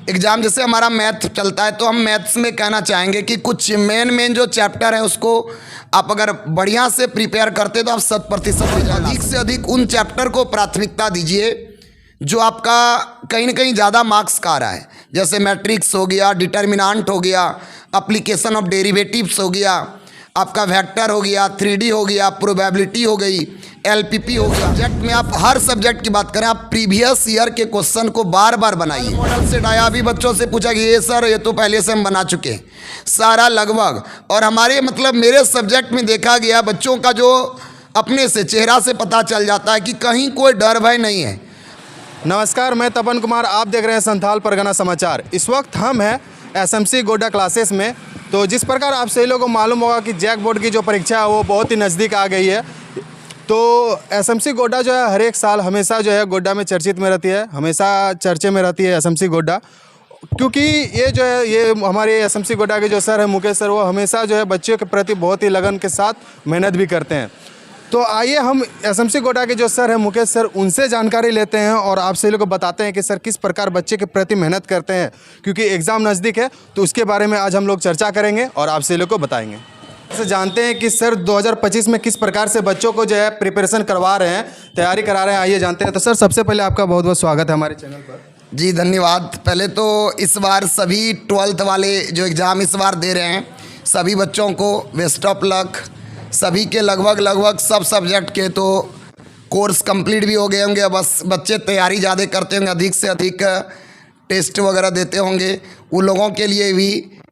Exam जैसे हमारा math चलता है तो हम मैथ्स में कहना चाहेंगे कि कुछ मेन जो चैप्टर है उसको आप अगर बढ़िया से प्रिपेयर करते तो आप 100% अधिक से अधिक उन चैप्टर को प्राथमिकता दीजिए जो आपका कहीं ना कहीं ज़्यादा मार्क्स का आ रहा है। जैसे मैट्रिक्स हो गया, डिटर्मिनेंट हो गया, एप्लीकेशन ऑफ डेरिवेटिव्स हो गया, आपका वेक्टर हो गया, 3D हो गया, प्रोबेबिलिटी हो गई, LPP हो गया। सब्जेक्ट में आप हर सब्जेक्ट की बात करें, आप प्रीवियस ईयर के क्वेश्चन को बार बार बनाइए। मॉडल सेट आया, अभी बच्चों से पूछा कि ये सर ये तो पहले से हम बना चुके हैं सारा लगभग। और हमारे मतलब मेरे सब्जेक्ट में देखा गया बच्चों का जो अपने से चेहरा से पता चल जाता है कि कहीं कोई डर भय नहीं है। नमस्कार, मैं तपन कुमार, आप देख रहे हैं संथाल परगना समाचार। इस वक्त हम हैं SMC गोड्डा क्लासेस में। तो जिस प्रकार आप सभी लोगों को मालूम होगा कि जैक बोर्ड की जो परीक्षा है वो बहुत ही नज़दीक आ गई है। तो SMC गोड्डा जो है हर एक साल हमेशा जो है गोड्डा में चर्चित में रहती है, हमेशा चर्चे में रहती है SMC गोड्डा, क्योंकि ये जो है ये हमारे SMC गोड्डा के जो सर है मुकेश सर, वो हमेशा जो है बच्चों के प्रति बहुत ही लगन के साथ मेहनत भी करते हैं। तो आइए हम SMC गोड्डा के जो सर हैं मुकेश सर, उनसे जानकारी लेते हैं और आप सभी लोग को बताते हैं कि सर किस प्रकार बच्चे के प्रति मेहनत करते हैं, क्योंकि एग्ज़ाम नज़दीक है। तो उसके बारे में आज हम लोग चर्चा करेंगे और आप सभी लोग को बताएंगे। सर जानते हैं कि सर 2025 में किस प्रकार से बच्चों को जो है प्रिपरेशन करवा रहे हैं, तैयारी करा रहे हैं, आइए जानते हैं। तो सर सबसे पहले आपका बहुत बहुत स्वागत है हमारे चैनल पर। जी धन्यवाद। पहले तो इस बार सभी 12th वाले जो एग्ज़ाम इस बार दे रहे हैं सभी बच्चों को बेस्ट ऑफ लक। सभी के लगभग सब सब्जेक्ट के तो कोर्स कंप्लीट भी हो गए होंगे, बस बच्चे तैयारी ज़्यादा करते होंगे, अधिक से अधिक टेस्ट वगैरह देते होंगे। उन लोगों के लिए भी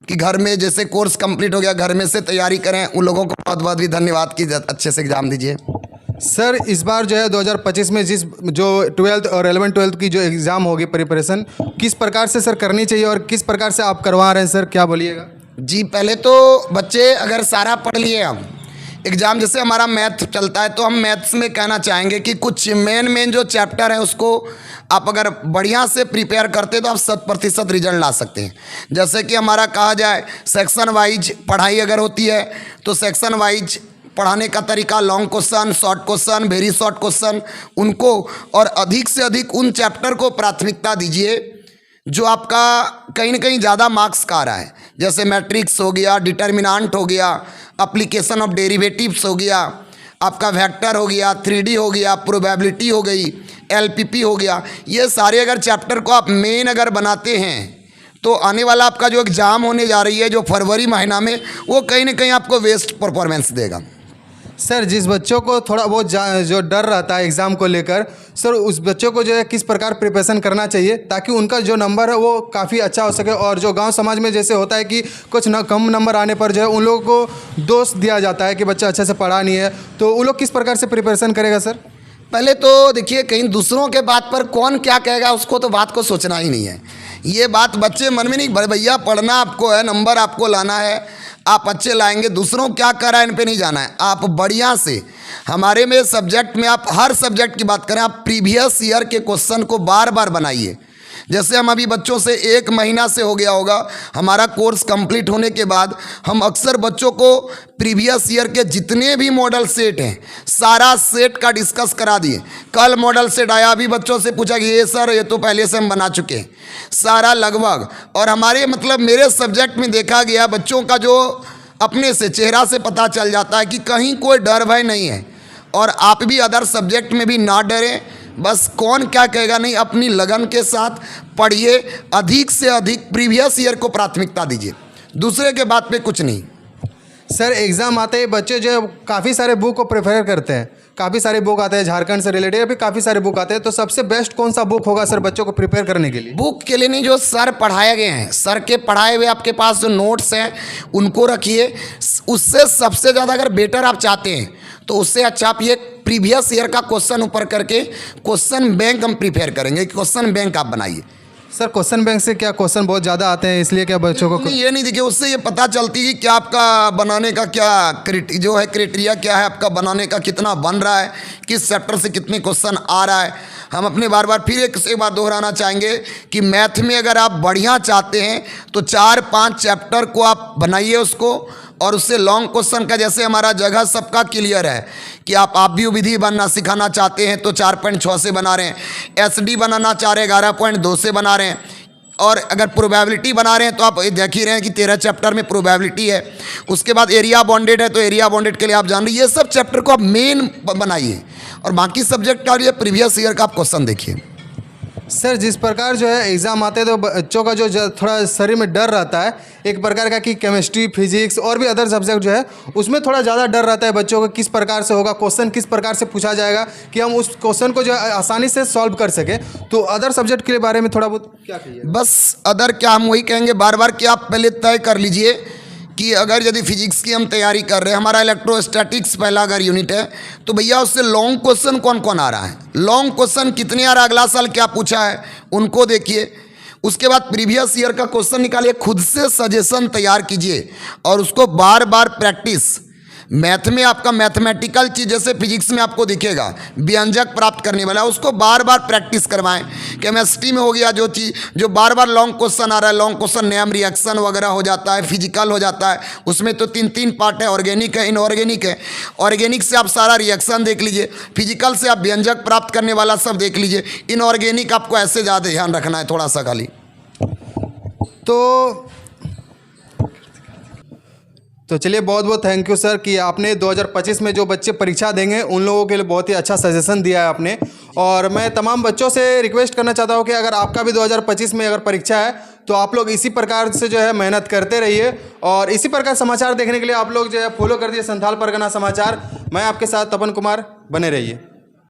कि घर में जैसे कोर्स कंप्लीट हो गया घर में से तैयारी करें, उन लोगों को बहुत बहुत भी धन्यवाद कि अच्छे से एग्ज़ाम दीजिए। सर इस बार जो है 2025 में जो 12th और 11th 12th की जो एग्ज़ाम होगी प्रिपरेशन, किस प्रकार से सर करनी चाहिए और किस प्रकार से आप करवा रहे हैं सर, क्या बोलिएगा? जी पहले तो बच्चे अगर सारा पढ़ लिए हम एग्ज़ाम जैसे हमारा मैथ चलता है तो हम मैथ्स में कहना चाहेंगे कि कुछ मेन जो चैप्टर है उसको आप अगर बढ़िया से प्रिपेयर करते तो आप 100% रिजल्ट ला सकते हैं। जैसे कि हमारा कहा जाए सेक्शन वाइज पढ़ाई अगर होती है तो सेक्शन वाइज पढ़ाने का तरीका, long question, short question, very short question उनको, और अधिक से अधिक उन चैप्टर को प्राथमिकता दीजिए जो आपका कहीं ना कहीं ज़्यादा मार्क्स का आ रहा है। जैसे मैट्रिक्स हो गया, डिटर्मिनेंट हो गया, एप्लीकेशन ऑफ डेरिवेटिव्स हो गया, आपका वेक्टर हो गया, 3D हो गया, प्रोबेबिलिटी हो गई, LPP हो गया। ये सारे अगर चैप्टर को आप मेन अगर बनाते हैं तो आने वाला आपका जो एग्ज़ाम होने जा रही है जो फरवरी महीना में, वो कहीं ना कहीं आपको बेस्ट परफॉर्मेंस देगा। सर जिस बच्चों को थोड़ा बहुत जो डर रहता है एग्ज़ाम को लेकर, सर उस बच्चों को जो है किस प्रकार प्रिपरेशन करना चाहिए ताकि उनका जो नंबर है वो काफ़ी अच्छा हो सके। और जो गांव समाज में जैसे होता है कि कुछ कम नंबर आने पर जो है उन लोगों को दोष दिया जाता है कि बच्चा अच्छे से पढ़ा नहीं है, तो वो लोग किस प्रकार से प्रिपरेशन करेगा सर? पहले तो देखिए, कहीं दूसरों के बात पर कौन क्या कहेगा उसको तो बात को सोचना ही नहीं है। ये बात बच्चे मन में नहीं, भैया पढ़ना आपको है, नंबर आपको लाना है, आप अच्छे लाएंगे, दूसरों क्या कर रहा है इन पे नहीं जाना है। आप बढ़िया से हमारे में सब्जेक्ट में आप हर सब्जेक्ट की बात करें, आप प्रीवियस ईयर के क्वेश्चन को बार बार बनाइए। जैसे हम अभी बच्चों से 1 महीना से हो गया होगा हमारा कोर्स कंप्लीट होने के बाद, हम अक्सर बच्चों को प्रीवियस ईयर के जितने भी मॉडल सेट हैं सारा सेट का डिस्कस करा दिए। कल मॉडल सेट आया, अभी बच्चों से पूछा कि ये सर ये तो पहले से हम बना चुके हैं सारा लगभग। और हमारे मतलब मेरे सब्जेक्ट में देखा गया बच्चों का जो अपने से चेहरा से पता चल जाता है कि कहीं कोई डर भय नहीं है। और आप भी अदर सब्जेक्ट में भी ना डरें, बस कौन क्या कहेगा नहीं, अपनी लगन के साथ पढ़िए, अधिक से अधिक प्रीवियस ईयर को प्राथमिकता दीजिए, दूसरे के बात पे कुछ नहीं। सर एग्ज़ाम आते ही बच्चे जो है काफ़ी सारे बुक को प्रेफर करते हैं, काफ़ी सारे बुक आते हैं झारखंड से रिलेटेड, अभी काफ़ी सारे बुक आते हैं, तो सबसे बेस्ट कौन सा बुक होगा सर बच्चों को प्रिपेयर करने के लिए? बुक के लिए नहीं, जो सर पढ़ाए गए हैं, सर के पढ़ाए हुए आपके पास जो नोट्स हैं उनको रखिए। उससे सबसे ज़्यादा अगर बेटर आप चाहते हैं तो उससे अच्छा आप ये प्रीवियस ईयर का क्वेश्चन ऊपर करके क्वेश्चन बैंक हम प्रिपेयर करेंगे, क्वेश्चन बैंक आप बनाइए। सर क्वेश्चन बैंक से क्या क्वेश्चन बहुत ज़्यादा आते हैं इसलिए क्या बच्चों को नहीं, ये नहीं देखिए, उससे ये पता चलती है कि क्या आपका बनाने का क्या जो है क्राइटेरिया क्या है, आपका बनाने का कितना बन रहा है, किस चैप्टर से कितने क्वेश्चन आ रहा है। हम अपने बार बार फिर एक बात दोहराना चाहेंगे कि मैथ में अगर आप बढ़िया चाहते हैं तो 4-5 चैप्टर को आप बनाइए उसको, और उससे लॉन्ग क्वेश्चन का जैसे हमारा जगह सबका क्लियर है कि आप भी विधि बनना सिखाना चाहते हैं तो 4.6 से बना रहे हैं, SD बनाना चाह रहे हैं 11.2 से बना रहे हैं, और अगर प्रोबेबिलिटी बना रहे हैं तो आप देख ही रहे हैं कि 13 चैप्टर में प्रोबेबिलिटी है। उसके बाद एरिया बॉन्डेड है तो एरिया बॉन्डेड के लिए आप जान रहे हैं, ये सब चैप्टर को आप मेन बनाइए और बाकी सब्जेक्ट का ये प्रीवियस ईयर का आप क्वेश्चन देखिए। सर जिस प्रकार जो है एग्ज़ाम आते हैं तो बच्चों का जो थोड़ा शरीर में डर रहता है एक प्रकार का कि केमिस्ट्री फिजिक्स और भी अदर सब्जेक्ट जो है उसमें थोड़ा ज़्यादा डर रहता है बच्चों को, किस प्रकार से होगा, क्वेश्चन किस प्रकार से पूछा जाएगा कि हम उस क्वेश्चन को जो है आसानी से सॉल्व कर सकें। तो अदर सब्जेक्ट के बारे में थोड़ा बहुत क्या कहिए? बस अदर क्या हम वही कहेंगे बार बार कि आप पहले तय कर लीजिए कि अगर यदि फिजिक्स की हम तैयारी कर रहे हैं, हमारा इलेक्ट्रोस्टैटिक्स पहला अगर यूनिट है तो भैया उससे लॉन्ग क्वेश्चन कौन कौन आ रहा है, लॉन्ग क्वेश्चन कितने आ रहा है, अगला साल क्या पूछा है उनको देखिए। उसके बाद प्रीवियस ईयर का क्वेश्चन निकालिए, खुद से सजेशन तैयार कीजिए और उसको बार बार प्रैक्टिस। मैथ में आपका मैथमेटिकल चीज़ जैसे फिजिक्स में आपको दिखेगा व्यंजक प्राप्त करने वाला, उसको बार बार प्रैक्टिस करवाएं। केमिस्ट्री में हो गया जो चीज़ जो बार बार लॉन्ग क्वेश्चन आ रहा है, लॉन्ग क्वेश्चन नेम रिएक्शन वगैरह हो जाता है, फिजिकल हो जाता है, उसमें तो 3 पार्ट है, ऑर्गेनिक है, इनऑर्गेनिक है। ऑर्गेनिक से आप सारा रिएक्शन देख लीजिए, फिजिकल से आप व्यंजक प्राप्त करने वाला सब देख लीजिए, इनऑर्गेनिक आपको ऐसे ज़्यादा ध्यान रखना है थोड़ा सा खाली। तो चलिए बहुत बहुत थैंक यू सर कि आपने 2025 में जो बच्चे परीक्षा देंगे उन लोगों के लिए बहुत ही अच्छा सजेशन दिया है आपने। और मैं तमाम बच्चों से रिक्वेस्ट करना चाहता हूं कि अगर आपका भी 2025 में अगर परीक्षा है तो आप लोग इसी प्रकार से जो है मेहनत करते रहिए और इसी प्रकार समाचार देखने के लिए आप लोग जो है फॉलो कर दिए संथाल परगना समाचार। मैं आपके साथ तपन कुमार, बने रहिए।